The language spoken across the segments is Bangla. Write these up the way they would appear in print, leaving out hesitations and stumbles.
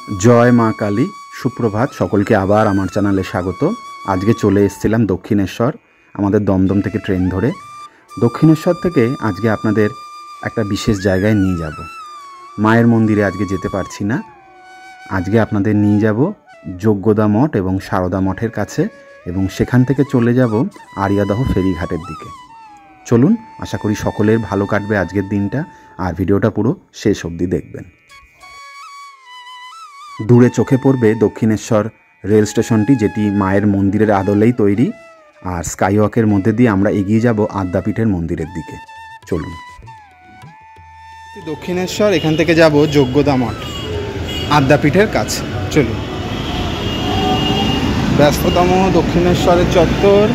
जय मा काली। सुप्रभात सकलके आबार आमार चैनेले स्वागत। आज के चले एसेछिलाम दक्षिणेश्वर आमादेर दमदम थेके ट्रेन धरे। दक्षिणेश्वर थेके आज के आपनादेर एकटा विशेष जायगाय निये जाब। मायेर मंदिरे आज के जेते पारछि ना, आज के आपनादेर निये जाब यज्ञदा मठ एबं शारदा मठेर काछे एबं सेखान थेके चले যাব आरियादह फेरीघाटेर दिके। चलुन, आशा करी सकलेर भालो काटबे आजकेर दिनटा और भिडियोटा पुरो शेष अब्दि देखबेन। दूरे चोखे पड़বে दक्षिणेश्वर रेल स्टेशनटी, जेटी मायेर मंदिरेर आदलेई तैरी और स्काईवॉकेर मध्य दिए आमरा एगिए যাব आद्यापीठेर मंदिरेर दिके। चलुन, दक्षिणेश्वर एखान थेके যাব यज्ञदा मठ आद्यापीठेर काছে। चलुन, व्यस्ततम दक्षिणेश्वरेर चत्वर,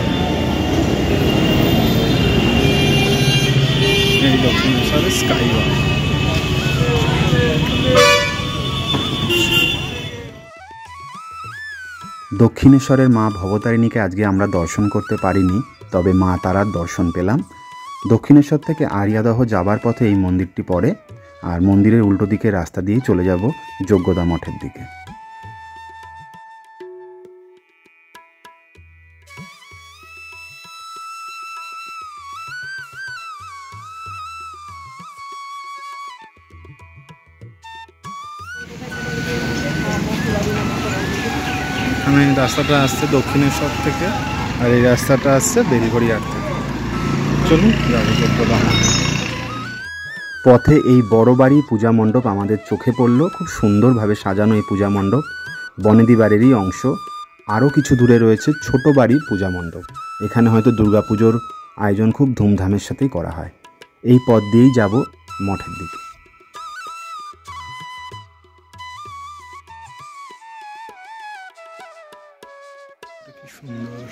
এই দক্ষিণেশ্বরের স্কাইওয়াক। दक्षिणेश्वर मा भवतारिणी के आज के आमरा दर्शन करते पारिनी, तबे मा तारार दर्शन पेलाम। दक्षिणेश्वर थेके आरियादह जाबार पथे এই मंदिरटी पड़े और मंदिरेर उल्टो दिके रास्ता दिए चले যাব यज्ञदा मठेर दिके। रास्ता आसছে दक्षिणेश्वर থেকে और এই রাস্তাটা আসছে বেলঘড়িয়ার থেকে। চলুন যাবো যজ্ঞদা মঠ। পথে এই বড় বাড়ি পূজা মণ্ডপ আমাদের চোখে পড়লো। খুব সুন্দরভাবে সাজানো এই পূজা মণ্ডপ বনেদি বাড়িরই অংশ। আরও কিছু দূরে রয়েছে ছোট বাড়ির পূজা মণ্ডপ। এখানে হয়তো দুর্গাপুজোর আয়োজন খুব ধুমধামের সাথেই করা হয়। এই পথ দিয়েই যাব মঠের দিকে। সুন্দর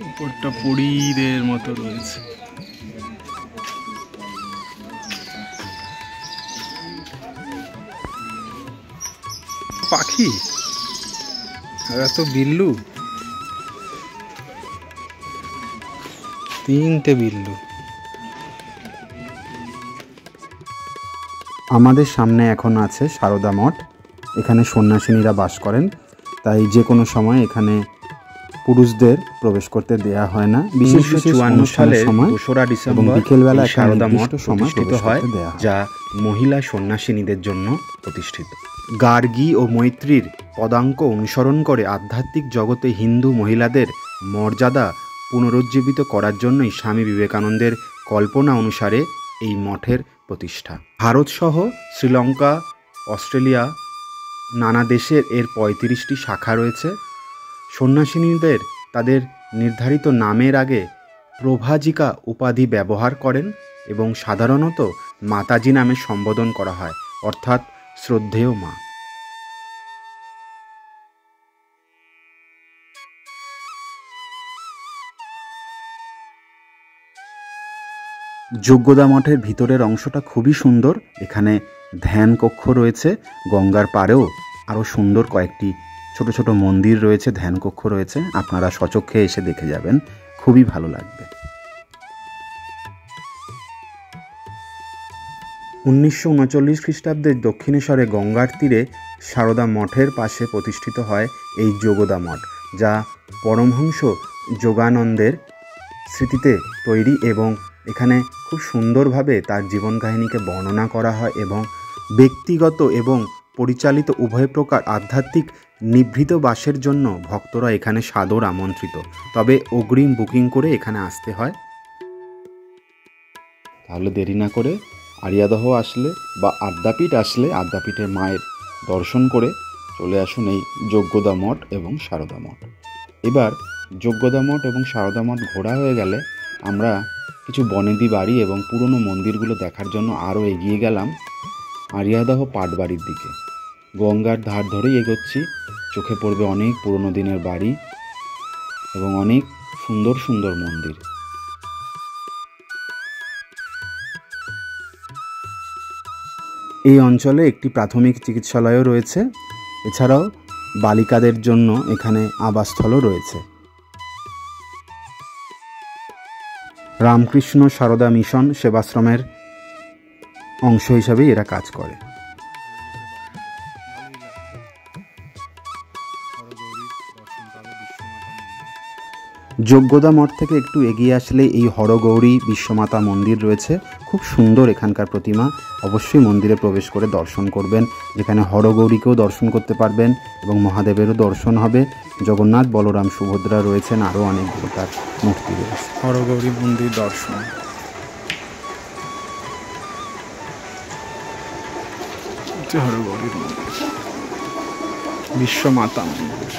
উপরটা পরীদের মতো রয়েছে। পাখি আর এত বিল্লু, তিনটে বিল্লু। আমাদের সামনে এখন আছে শারদা মঠ। এখানে সন্ন্যাসিনীরা বাস করেন, তাই যে কোনো সময় এখানে পুরুষদের প্রবেশ করতে দেয়া হয় না। বিশেষ 1954 সালে 2রা ডিসেম্বর বিকেলবেলা শারদা মঠ প্রতিষ্ঠিত হয়, যা মহিলা সন্ন্যাসিনীদের জন্য প্রতিষ্ঠিত। গার্গী ও মৈত্রীর পদাঙ্ক অনুসরণ করে আধ্যাত্মিক জগতে হিন্দু মহিলাদের মর্যাদা পুনরুজ্জীবিত করার জন্যই স্বামী বিবেকানন্দের কল্পনা অনুসারে এই মঠের প্রতিষ্ঠা। ভারতসহ শ্রীলঙ্কা, অস্ট্রেলিয়া, নানা দেশের এর 35টি শাখা রয়েছে। সন্ন্যাসিনীদের তাদের নির্ধারিত নামের আগে প্রভাজিকা উপাধি ব্যবহার করেন এবং সাধারণত মাতাজি নামে সম্বোধন করা হয়, অর্থাৎ শ্রদ্ধেয় মা। যজ্ঞদা মঠের ভিতরের অংশটা খুবই সুন্দর। এখানে ধ্যান কক্ষ রয়েছে, গঙ্গার পাড়েও আরও সুন্দর কয়েকটি ছোট ছোট মন্দির রয়েছে, ধ্যান কক্ষ রয়েছে। আপনারা স্বচক্ষে এসে দেখে যাবেন, খুবই ভালো লাগবে। 1939 খ্রিস্টাব্দে দক্ষিণেশ্বরে গঙ্গার তীরে শারদা মঠের পাশে প্রতিষ্ঠিত হয় এই যজ্ঞদা মঠ, যা পরমহংস যোগানন্দের স্মৃতিতে তৈরি এবং এখানে খুব সুন্দরভাবে তার জীবন কাহিনীকে বর্ণনা করা হয় এবং ব্যক্তিগত এবং পরিচালিত উভয় প্রকার আধ্যাত্মিক নিভৃত বাসের জন্য ভক্তরা এখানে সাদর আমন্ত্রিত। তবে অগ্রিম বুকিং করে এখানে আসতে হয়। তাহলে দেরি না করে আরিয়াদহ আসলে বা আদ্যাপীঠ আসলে আদ্যাপীঠের মায়ের দর্শন করে চলে আসুন এই যজ্ঞদা মঠ এবং শারদা মঠ। এবার যজ্ঞদা মঠ এবং শারদা মঠ ঘোরা হয়ে গেলে আমরা কিছু বনেদি বাড়ি এবং পুরনো মন্দিরগুলো দেখার জন্য আরও এগিয়ে গেলাম আরিয়াদহ পাটবাড়ির দিকে। গঙ্গার ধার ধরেই এগোচ্ছি। চোখে পড়বে অনেক পুরনো দিনের বাড়ি এবং অনেক সুন্দর সুন্দর মন্দির। এই অঞ্চলে একটি প্রাথমিক চিকিৎসালয়ও রয়েছে। এছাড়াও বালিকাদের জন্য এখানে আবাসস্থলও রয়েছে। রামকৃষ্ণ সারদা মিশন সেবাশ্রমের অংশ হিসাবেই এরা কাজ করে। যজ্ঞদা মঠ থেকে একটু এগিয়ে আসলে এই হরগৌরী বিশ্বমাতা মন্দির রয়েছে। খুব সুন্দর এখানকার প্রতিমা। অবশ্যই মন্দিরে প্রবেশ করে দর্শন করবেন, যেখানে হরগৌরীকেও দর্শন করতে পারবেন এবং মহাদেবেরও দর্শন হবে। জগন্নাথ, বলরাম, সুভদ্রা রয়েছেন, আরও অনেক দেবতার মূর্তি রয়েছে। হরগৌরী মন্দির দর্শন। হরগৌরীর মন্দির, বিশ্বমাতা মন্দির।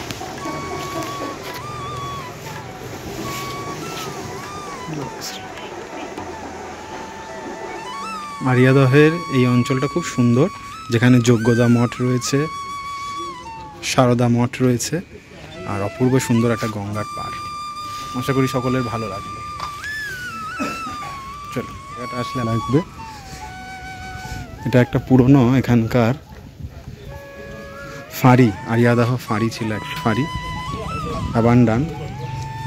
আরিয়াদহের এই অঞ্চলটা খুব সুন্দর, যেখানে যজ্ঞদা মঠ রয়েছে, সারদা মঠ রয়েছে, আর অপূর্ব সুন্দর একটা গঙ্গার পাড়। আশা করি সকলের ভালো লাগবে। চলো, এটা আসলে লাগবে। এটা একটা পুরনো এখানকার ফাঁড়ি, আরিয়াদহ ফাঁড়ি ছিল, এক ফাঁড়ি আবান্ডান।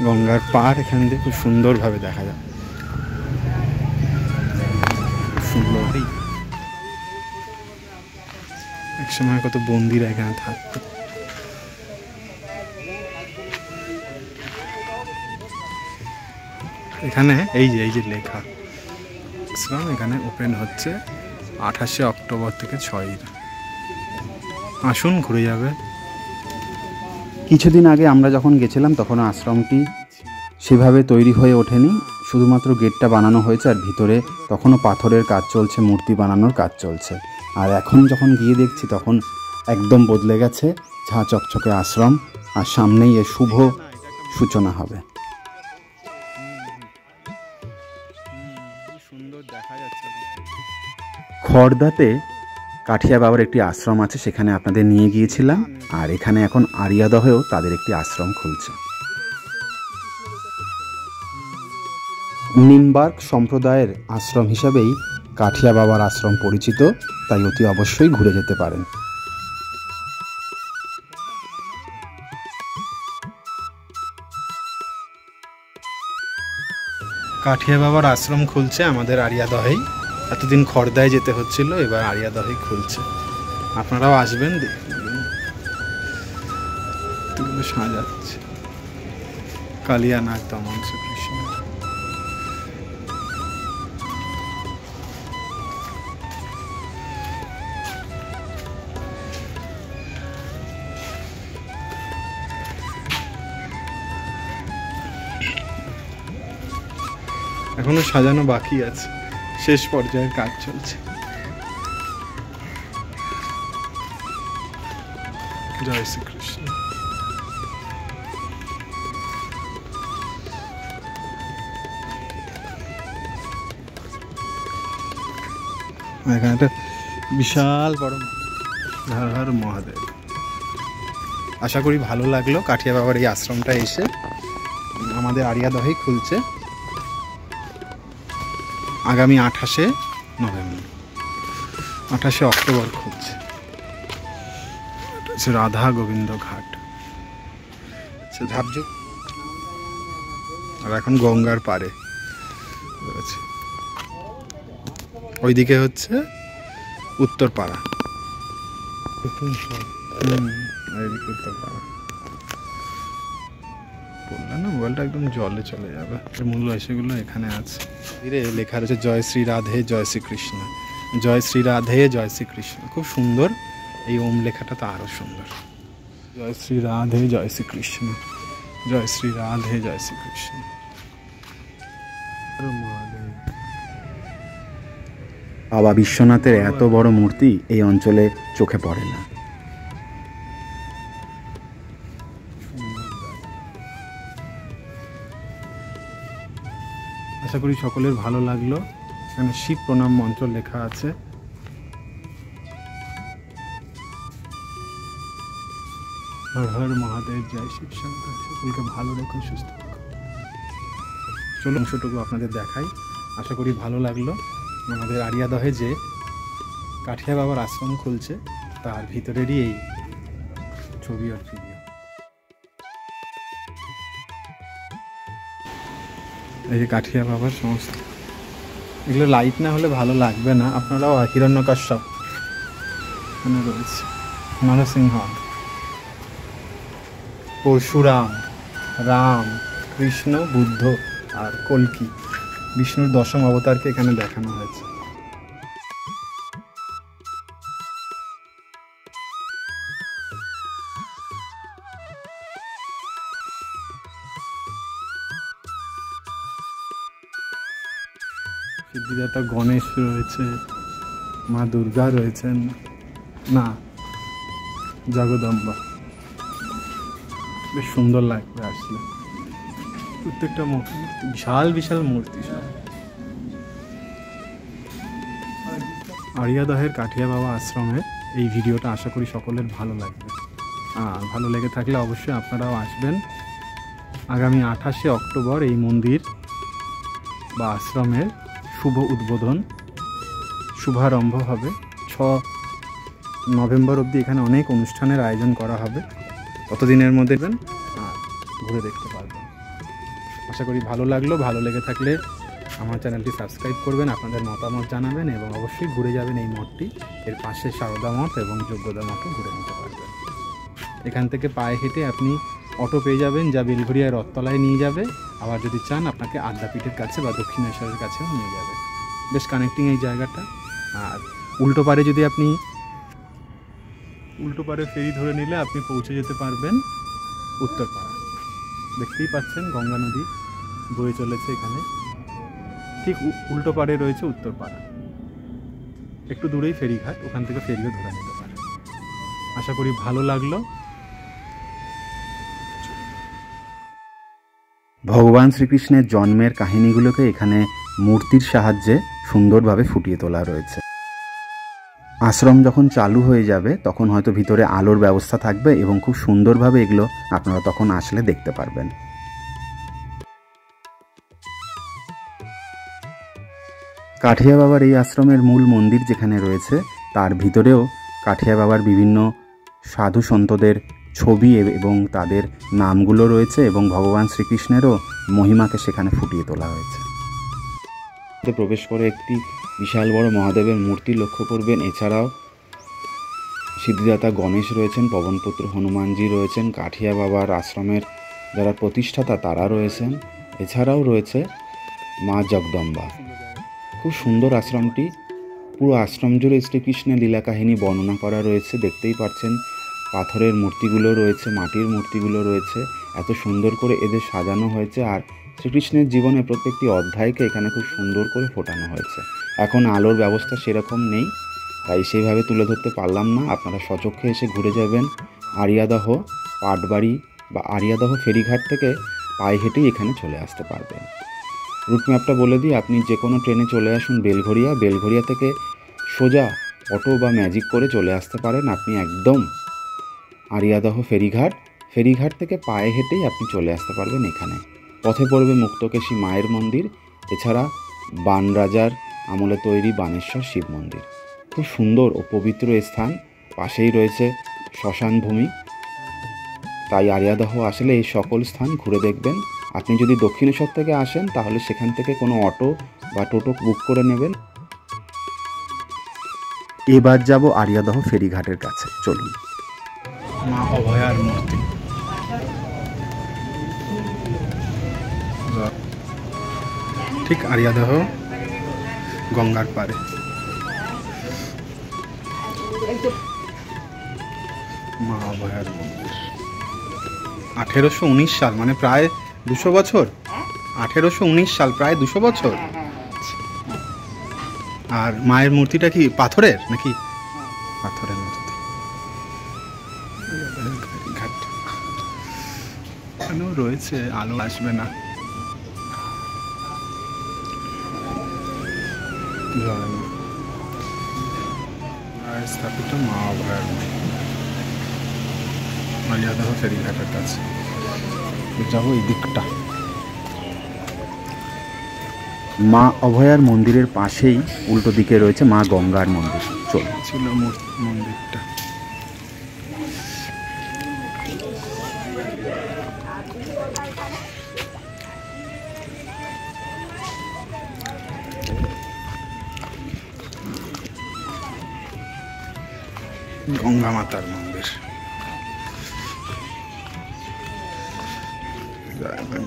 গঙ্গার পাড় এখান দিয়ে খুব সুন্দরভাবে দেখা যায়। সুন্দর, এক সময় কত বন্দিরা এখানে থাকতো। এখানে এই যে লেখা আশ্রম, এখানে ওপেন হচ্ছে 28শে অক্টোবর থেকে 6। আসুন, ঘুরে যাবে। কিছুদিন আগে আমরা যখন গেছিলাম তখন আশ্রমটি সেভাবে তৈরি হয়ে ওঠেনি, শুধুমাত্র গেটটা বানানো হয়েছে, আর ভিতরে তখনও পাথরের কাজ চলছে, মূর্তি বানানোর কাজ চলছে। আর এখন যখন গিয়ে দেখছি তখন একদম বদলে গেছে, ঝাঁ চকচকে আশ্রম, আর সামনেই এর শুভ সূচনা হবে। খড়দাতে কাঠিয়া বাবার একটি আশ্রম আছে, সেখানে আপনাদের নিয়ে গিয়েছিলাম। আর এখানে এখন আরিয়াদহেও তাদের একটি আশ্রম খুলছে। নিমবার্ক সম্প্রদায়ের আশ্রম হিসাবেই কাঠিয়া বাবার আশ্রম পরিচিত, তাই অতি অবশ্যই ঘুরে যেতে পারেন। কাঠিয়া বাবার আশ্রম খুলছে আমাদের আরিয়াদহেই। এতদিন খড়দায় যেতে হচ্ছিল, এবার আরিয়াদহেই খুলছে। আপনারাও আসবেন, দেখবেন সাজাচ্ছে কালিয়া নাগ দমন শ্রীকৃষ্ণ। এখনো সাজানো বাকি আছে, শেষ পর্যায়ের কাজ চলছে। জয় শ্রীকৃষ্ণ। এখানে একটা বিশাল বড় হর হর মহাদেব। আশা করি ভালো লাগলো কাঠিয়া বাবার এই আশ্রমটা এসে। আমাদের আরিয়াদহেই খুলছে আগামী 28শে নভেম্বর, 28শে অক্টোবর খুলছে। রাধা গোবিন্দ ঘাট ঝাপঝুপ, আর এখন গঙ্গার পাড়ে রয়েছে। ওইদিকে হচ্ছে উত্তরপাড়া, উত্তরপাড়া। বললাম না, মোবাইলটা একদম জলে চলে যাবে। মূল্য সেগুলো এখানে আছে। লেখা রয়েছে জয় শ্রী রাধে জয় শ্রীকৃষ্ণ, জয় শ্রী রাধে জয় শ্রীকৃষ্ণ। খুব সুন্দর, এই ওম লেখাটা তো আরো সুন্দর। জয় শ্রী রাধে জয় শ্রীকৃষ্ণ, জয় শ্রী রাধে জয় শ্রীকৃষ্ণ। বাবা বিশ্বনাথের এত বড় মূর্তি এই অঞ্চলে চোখে পড়ে না। আশা করি সকলের ভালো লাগলো। এখানে শিব প্রণাম মন্ত্র লেখা আছে। হর হর মহাদেব, জয় শিব শঙ্কর। সকলকে ভালো রেখো, সুস্থ রেখো। চলুন অংশটুকু আপনাদের দেখাই। আশা করি ভালো লাগলো। আমাদের আরিয়াদহে যে কাঠিয়া বাবার আশ্রম খুলছে তার ভিতরেরই এই ছবি আর ভিডিও। এই যে কাঠিয়া বাবার সমস্ত এগুলো লাইট না হলে ভালো লাগবে না। আপনারাও হিরণ্যকশ্যপ এখানে রয়েছে, নরসিংহ, পরশুরাম, রাম, কৃষ্ণ, বুদ্ধ আর কল্কি, বিষ্ণুর দশম অবতারকে এখানে দেখানো হয়েছে। সিদ্ধিদাতা গণেশ রয়েছে, মা দুর্গা রয়েছেন, না জগদম্বা। বেশ সুন্দর লাগবে আসলে, প্রত্যেকটা মূর্তি বিশাল বিশাল মূর্তি সব। আরিয়াদহের কাঠিয়া বাবা আশ্রমের এই ভিডিওটা আশা করি সকলের ভালো লাগবে। আর ভালো লেগে থাকলে অবশ্যই আপনারাও আসবেন। আগামী 28শে অক্টোবর এই মন্দির বা আশ্রমের শুভ উদ্বোধন, শুভারম্ভ হবে। 6 নভেম্বর অবধি এখানে অনেক অনুষ্ঠানের আয়োজন করা হবে। ততদিনের মধ্যে ঘুরে দেখতে পারবেন। আশা করি ভালো লাগলো। ভালো লেগে থাকলে আমার চ্যানেলটি সাবস্ক্রাইব করবেন, আপনাদের মতামত জানাবেন এবং অবশ্যই ঘুরে যাবেন এই মঠটি। এর পাশে সারদা মঠ এবং যজ্ঞদা মঠও ঘুরে নিতে পারবেন। এখান থেকে পায়ে হেঁটে আপনি অটো পেয়ে যাবেন যা বেলঘরিয়া রথতলায় নিয়ে যাবে। আবার যদি চান আপনাকে আদ্যাপীঠের কাছে বা দক্ষিণেশ্বরের কাছেও নিয়ে যাবে। বেশ কানেক্টিং এই জায়গাটা। আর উল্টো পারে যদি আপনি উল্টো পারে ফেরি ধরে নিলে আপনি পৌঁছে যেতে পারবেন উত্তরপাড়া। দেখতেই পাচ্ছেন গঙ্গা নদী বয়ে চলেছে এখানে। ঠিক উল্টো পারে রয়েছে উত্তরপাড়া, একটু দূরেই ফেরিঘাট, ওখান থেকে ফেরিও ধরে নিতে পারে। আশা করি ভালো লাগলো। ভগবান শ্রীকৃষ্ণের জন্মের কাহিনীগুলোকে এখানে মূর্তির সাহায্যে সুন্দরভাবে ফুটিয়ে তোলা রয়েছে। আশ্রম যখন চালু হয়ে যাবে তখন হয়তো ভিতরে আলোর ব্যবস্থা থাকবে এবং খুব সুন্দরভাবে এগুলো আপনারা তখন আসলে দেখতে পারবেন। কাঠিয়া বাবার এই আশ্রমের মূল মন্দির যেখানে রয়েছে তার ভিতরেও কাঠিয়া বাবার বিভিন্ন সাধু সন্তদের ছবি এবং তাদের নামগুলো রয়েছে এবং ভগবান শ্রীকৃষ্ণেরও মহিমাকে সেখানে ফুটিয়ে তোলা হয়েছে। প্রবেশ করে একটি বিশাল বড় মহাদেবের মূর্তি লক্ষ্য করবেন। এছাড়াও সিদ্ধিদাতা গণেশ রয়েছেন, পবনপুত্র হনুমানজি রয়েছেন, কাঠিয়া বাবার আশ্রমের যারা প্রতিষ্ঠাতা তারা রয়েছেন। এছাড়াও রয়েছে মা জগদম্বা। খুব সুন্দর আশ্রমটি। পুরো আশ্রম জুড়ে শ্রীকৃষ্ণের লীলা কাহিনী বর্ণনা করা রয়েছে। দেখতেই পাচ্ছেন পাথরের মূর্তিগুলো রয়েছে, মাটির মূর্তিগুলো রয়েছে। এত সুন্দর করে এদের সাজানো হয়েছে। আর শ্রীকৃষ্ণের জীবনের প্রত্যেকটি অধ্যায়কে এখানে খুব সুন্দর করে ফোটানো হয়েছে। এখন আলোর ব্যবস্থা সেরকম নেই, তাই সেইভাবে তুলে ধরতে পারলাম না। আপনারা সচক্ষে এসে ঘুরে যাবেন। আরিয়াদহ পাটবাড়ি বা আরিয়াদহ ফেরিঘাট থেকে পায়ে হেঁটেই এখানে চলে আসতে পারবেন। রুট ম্যাপটা বলে দিই, আপনি যে কোনো ট্রেনে চলে আসুন বেলঘরিয়া। বেলঘরিয়া থেকে সোজা অটো বা ম্যাজিক করে চলে আসতে পারেন আপনি একদম আরিয়াদহ ফেরিঘাট। ফেরিঘাট থেকে পায়ে হেঁটেই আপনি চলে আসতে পারবেন এখানে। পথে পড়বে মুক্তকেশী মায়ের মন্দির, এছাড়া বান রাজার আমলে তৈরি বানেশ্বর শিব মন্দির। খুব সুন্দর ও পবিত্র স্থান। পাশেই রয়েছে শ্মশান ভূমি। তাই আরিয়াদহ আসলে এই সকল স্থান ঘুরে দেখবেন। আপনি যদি দক্ষিণেশ্বর থেকে আসেন তাহলে সেখান থেকে কোনো অটো বা টোটো বুক করে নেবেন। এবার যাব আরিয়াদহ ফেরিঘাটের কাছে, চলুন। মা অভয়ার মূর্তি, ঠিক আরিয়াদহ গঙ্গার পারে। মা অভয়ার মন্দির 1819 সাল, মানে প্রায় 200 বছর। 1819 সাল, প্রায় 200 বছর। আর মায়ের মূর্তিটা কি পাথরের নাকি? পাথরের মূর্তি। ঘাট এখানেও রয়েছে, আলো আসবে না। স্থাপিত মা অভয়ার আরিয়াদহ ফেরিঘাটের কাছে যাবো এই দিকটা। মা অভয়ার মন্দিরের পাশেই উল্টো দিকে রয়েছে মা গঙ্গার মন্দির। চলুন। ছিল মন্দিরটা। গঙ্গা মাতার মন্দির।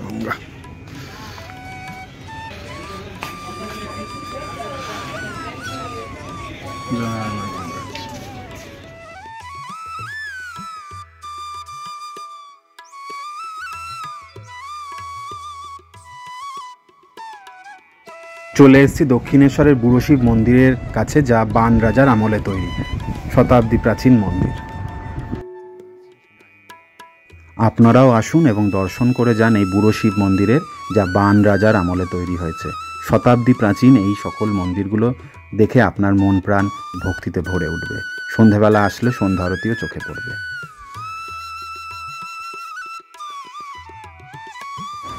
গঙ্গা জয় মা গঙ্গা। চলে এসেছি দক্ষিণেশ্বরের বুড়ো শিব মন্দিরের কাছে, যা বান রাজার আমলে তৈরি, শতাব্দী প্রাচীন মন্দির। আপনারাও আসুন এবং দর্শন করে যান এই বুড়ো শিব মন্দিরের, যা বান রাজার আমলে তৈরি হয়েছে। শতাব্দী প্রাচীন এই সকল মন্দিরগুলো দেখে আপনার মন প্রাণ ভক্তিতে ভরে উঠবে। সন্ধেবেলা আসলে সন্ধ্যা আরতিও চোখে পড়বে।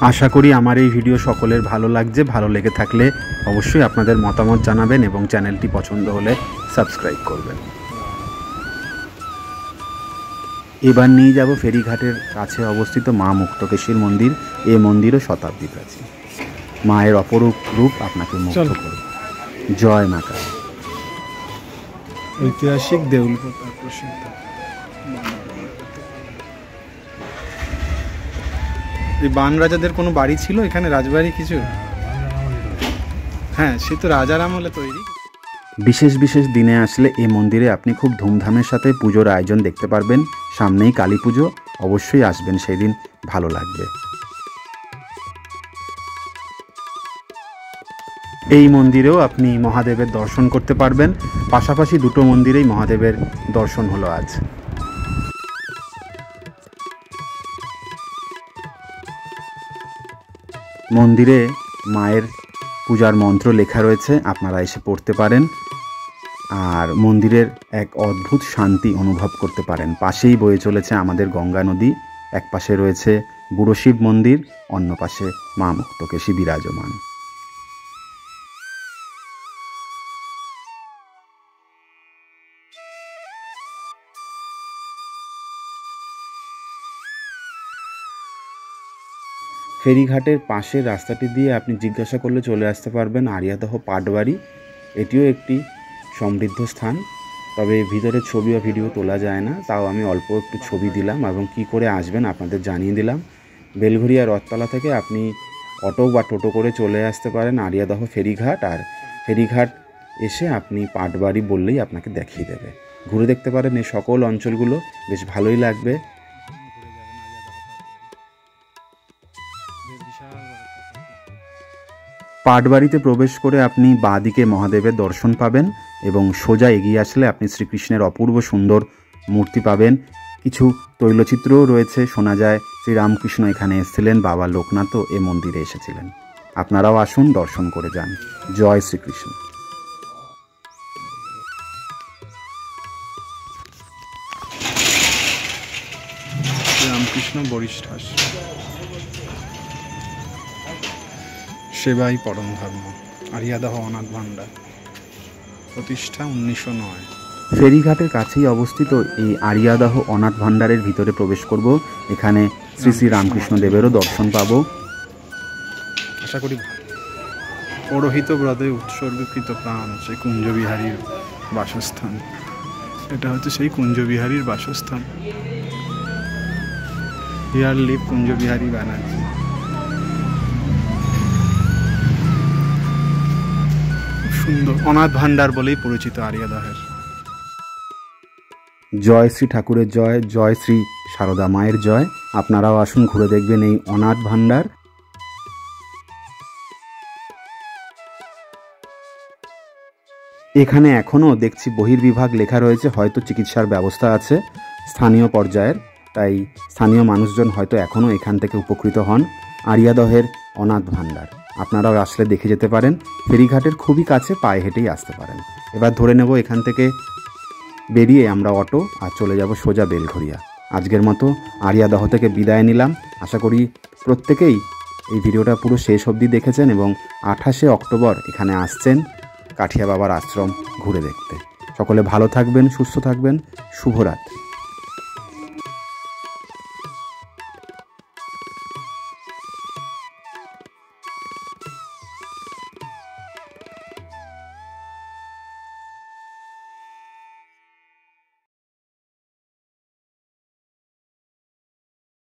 আশা করি আমার এই ভিডিও সকলের ভালো লাগছে। ভালো লেগে থাকলে অবশ্যই আপনাদের মতামত জানাবেন এবং চ্যানেলটি পছন্দ হলে সাবস্ক্রাইব করবেন। এবার নিয়ে যাব ফেরিঘাটের কাছে অবস্থিত মা মুক্তকেশীর মন্দির। এই মন্দিরও শতাব্দী প্রাচীন। মায়ের অপরূপ রূপ আপনাকে মুগ্ধ করবে। জয় মা কালী। ঐতিহাসিক দেউল প্রসিদ্ধ। এই বান রাজাদের কোনো বাড়ি ছিল এখানে, রাজবাড়ি কিছু? হ্যাঁ, সে তো রাজার আমলে তৈরি। বিশেষ বিশেষ দিনে আসলে এই মন্দিরে আপনি খুব ধুমধামের সাথে পুজোর আয়োজন দেখতে পারবেন। সামনেই কালী পুজো, অবশ্যই আসবেন, সেই দিন ভালো লাগবে। এই মন্দিরেও আপনি মহাদেবের দর্শন করতে পারবেন। পাশাপাশি দুটো মন্দিরেই মহাদেবের দর্শন হলো আজ। মন্দিরে মায়ের পূজার মন্ত্র লেখা রয়েছে, আপনারা এসে পড়তে পারেন। আর মন্দিরের এক অদ্ভুত শান্তি অনুভব করতে পারেন। পাশেই বয়ে চলেছে আমাদের গঙ্গা নদী। এক পাশে রয়েছে বুড়ো শিব মন্দির, অন্য পাশে মা মুক্তকেশী বিরাজমান। ফেরিঘাটের পাশের রাস্তাটি দিয়ে আপনি জিজ্ঞাসা করলে চলে আসতে পারবেন আরিয়াদহ পাটবাড়ি। এটিও একটি সমৃদ্ধ স্থান, তবে ভিতরে ছবি বা ভিডিও তোলা যায় না, তাও আমি অল্প একটু ছবি দিলাম এবং কি করে আসবেন আপনাদের জানিয়ে দিলাম। বেলঘরিয়া রথতলা থেকে আপনি অটো বা টোটো করে চলে আসতে পারেন আরিয়াদহ ফেরিঘাট, আর ফেরিঘাট এসে আপনি পাটবাড়ি বললেই আপনাকে দেখিয়ে দেবে। ঘুরে দেখতে পারেন এই সকল অঞ্চলগুলো, বেশ ভালোই লাগবে। পাটবাড়িতে প্রবেশ করে আপনি বাঁদিকে মহাদেবের দর্শন পাবেন এবং সোজা এগিয়ে আসলে আপনি শ্রীকৃষ্ণের অপূর্ব সুন্দর মূর্তি পাবেন। কিছু তৈলচিত্রও রয়েছে। শোনা যায় শ্রীরামকৃষ্ণ এখানে এসেছিলেন, বাবা লোকনাথও এ মন্দিরে এসেছিলেন। আপনারাও আসুন, দর্শন করে যান। জয় শ্রীকৃষ্ণ। রামকৃষ্ণ বরিষ্ঠাস সেবাই পরম ধর্ম, আরিয়াদহ অনাথ ভান্ডার, প্রতিষ্ঠা 1909। ফেরিঘাটের কাছেই অবস্থিত এই আরিয়াদহ অনাথ ভান্ডারের ভিতরে প্রবেশ করব। এখানে শ্রী শ্রী রামকৃষ্ণ দেবেরও দর্শন পাব। আশা করি পৌরোহিত ব্রতে উৎসর্গকৃত প্রাণ সেই কুঞ্জবিহারীর বাসস্থান। এটা হচ্ছে সেই কুঞ্জবিহারীর বাসস্থান। Here live Kunjabihari Banerjee. সুন্দর অনাথ ভান্ডার বলেই পরিচিত আরিয়াদহের। জয় শ্রী ঠাকুরের জয়, জয় শ্রী সারদা মায়ের জয়। আপনারাও আসুন, ঘুরে দেখবেন এই অনাথ ভান্ডার। এখানে এখনও দেখছি বহির্বিভাগ লেখা রয়েছে, হয়তো চিকিৎসার ব্যবস্থা আছে স্থানীয় পর্যায়ের, তাই স্থানীয় মানুষজন হয়তো এখনও এখান থেকে উপকৃত হন। আরিয়াদহের অনাথ ভান্ডার আপনারাও আসলে দেখে যেতে পারেন। ফেরিঘাটের খুবই কাছে, পায়ে হেঁটেই আসতে পারেন। এবার ধরে নেব এখান থেকে বেরিয়ে আমরা অটো, আর চলে যাব সোজা বেলঘরিয়া। আজকের মতো আরিয়াদহ থেকে বিদায় নিলাম। আশা করি প্রত্যেকেই এই ভিডিওটা পুরো শেষ অবধি দেখেছেন এবং 28শে অক্টোবর এখানে আসছেন কাঠিয়া বাবার আশ্রম ঘুরে দেখতে। সকলে ভালো থাকবেন, সুস্থ থাকবেন। শুভরাত্রি।